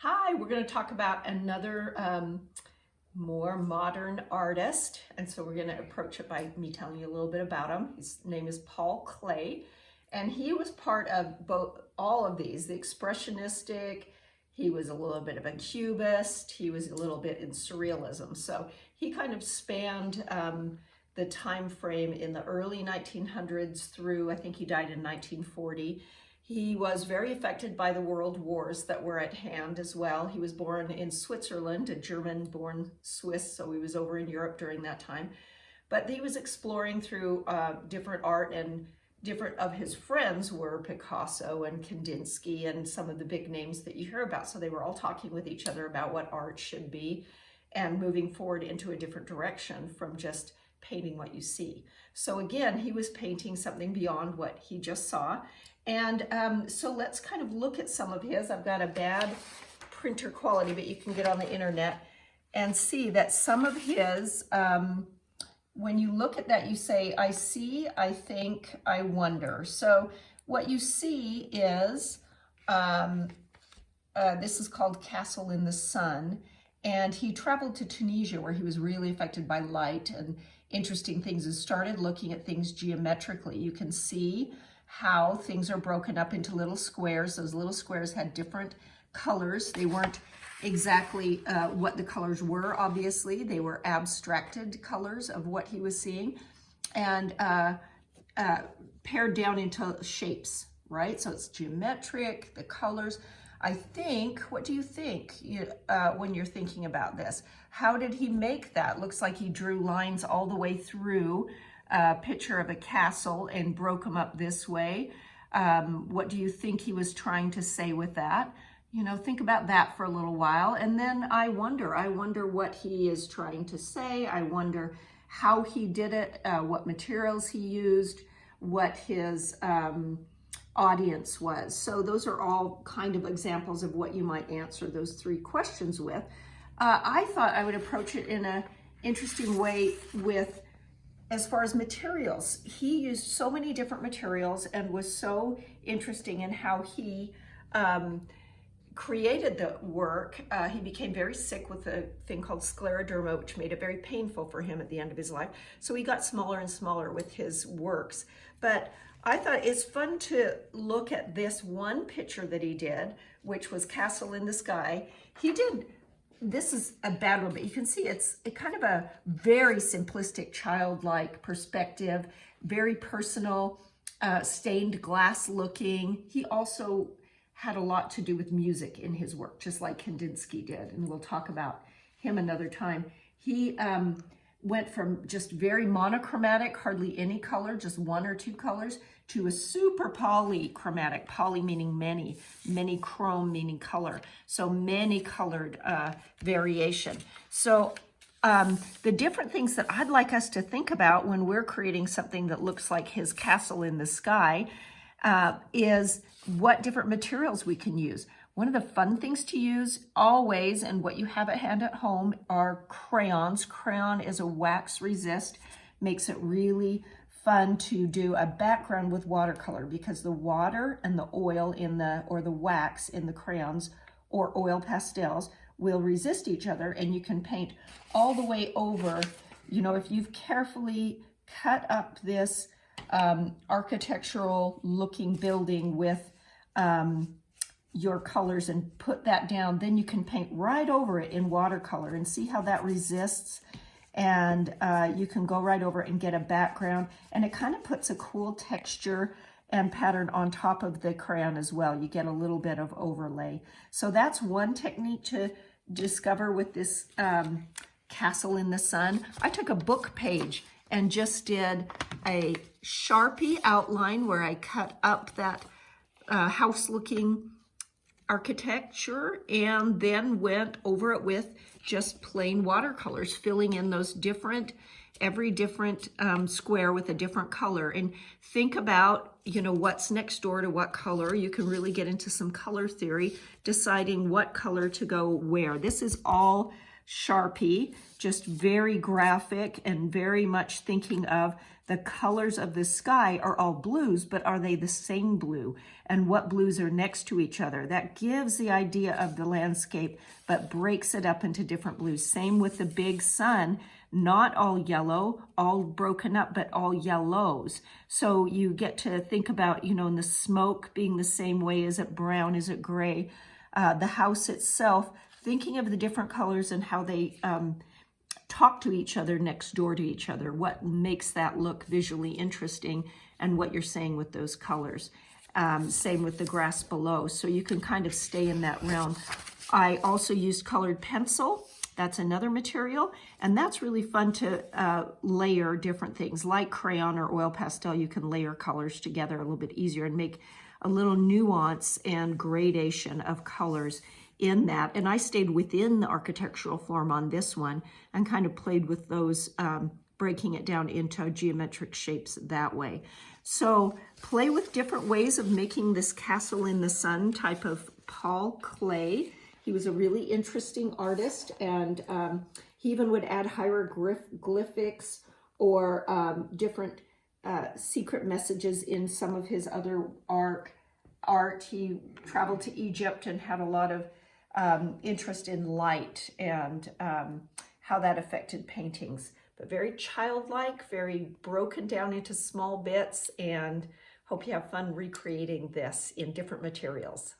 Hi, we're going to talk about another more modern artist. And so we're going to approach it by me telling you a little bit about him. His name is Klee, and he was part of all of these, the expressionistic. He was a little bit of a cubist. He was a little bit in surrealism. So he kind of spanned the time frame in the early 1900s through, I think he died in 1940. He was very affected by the world wars that were at hand as well. He was born in Switzerland, a German-born Swiss, so he was over in Europe during that time. But he was exploring through different art, and different of his friends were Picasso and Kandinsky and some of the big names that you hear about. So they were all talking with each other about what art should be and moving forward into a different direction from just painting what you see. So again, he was painting something beyond what he just saw. And so let's kind of look at some of his. I've got a bad printer quality, but you can get on the internet and see that some of his, when you look at that, you say, I see, I think, I wonder. So what you see is, this is called Castle in the Sun. And he traveled to Tunisia, where he was really affected by light and interesting things, and started looking at things geometrically. You can see how things are broken up into little squares. Those little squares had different colors. They weren't exactly what the colors were, obviously. They were abstracted colors of what he was seeing, and pared down into shapes, right? So it's geometric, the colors. I think, what do you think when you're thinking about this? How did he make that? Looks like he drew lines all the way through a picture of a castle and broke them up this way. What do you think he was trying to say with that? You know, think about that for a little while. And then I wonder what he is trying to say. I wonder how he did it, what materials he used, what his audience was. So those are all kind of examples of what you might answer those three questions with. I thought I would approach it in an interesting way with, as far as materials. He used so many different materials and was so interesting in how he created the work. He became very sick with a thing called scleroderma, which made it very painful for him at the end of his life. So he got smaller and smaller with his works. But I thought it's fun to look at this one picture that he did, which was Castle in the Sky. He did, this is a bad one, but you can see it's kind of a very simplistic, childlike perspective, very personal, stained glass looking. He also had a lot to do with music in his work, just like Kandinsky did, and we'll talk about him another time. He went from just very monochromatic, hardly any color, just one or two colors, to a super polychromatic, poly meaning many, many chrome meaning color. So many colored variation. So the different things that I'd like us to think about when we're creating something that looks like his Castle in the Sky is what different materials we can use. One of the fun things to use always, and what you have at hand at home, are crayons. Crayon is a wax resist, makes it really fun to do a background with watercolor, because the water and the oil in the, or the wax in the crayons or oil pastels will resist each other, and you can paint all the way over. You know, if you've carefully cut up this architectural looking building with your colors and put that down, then you can paint right over it in watercolor and see how that resists. And you can go right over it and get a background, and it kind of puts a cool texture and pattern on top of the crayon as well. You get a little bit of overlay. So that's one technique to discover with this Castle in the Sun. I took a book page and just did a Sharpie outline where I cut up that house-looking architecture, and then went over it with just plain watercolors, filling in those different, every different square with a different color. And think about, you know, what's next door to what color. You can really get into some color theory, deciding what color to go where. This is all Sharpie, just very graphic and very much thinking of the colors of the sky are all blues, but are they the same blue? And what blues are next to each other? That gives the idea of the landscape, but breaks it up into different blues. Same with the big sun, not all yellow, all broken up, but all yellows. So you get to think about, you know, in the smoke being the same way. Is it brown? Is it gray? The house itself, thinking of the different colors and how they talk to each other next door to each other, what makes that look visually interesting, and what you're saying with those colors. Same with the grass below. So you can kind of stay in that realm. I also used colored pencil. That's another material, and that's really fun to layer different things. Like crayon or oil pastel, you can layer colors together a little bit easier and make a little nuance and gradation of colors in that. And I stayed within the architectural form on this one and kind of played with those, breaking it down into geometric shapes that way. So play with different ways of making this castle in the sun type of Paul Klee. He was a really interesting artist, and he even would add hieroglyphics or different secret messages in some of his other art. He traveled to Egypt and had a lot of interest in light and how that affected paintings. But very childlike, very broken down into small bits, and hope you have fun recreating this in different materials.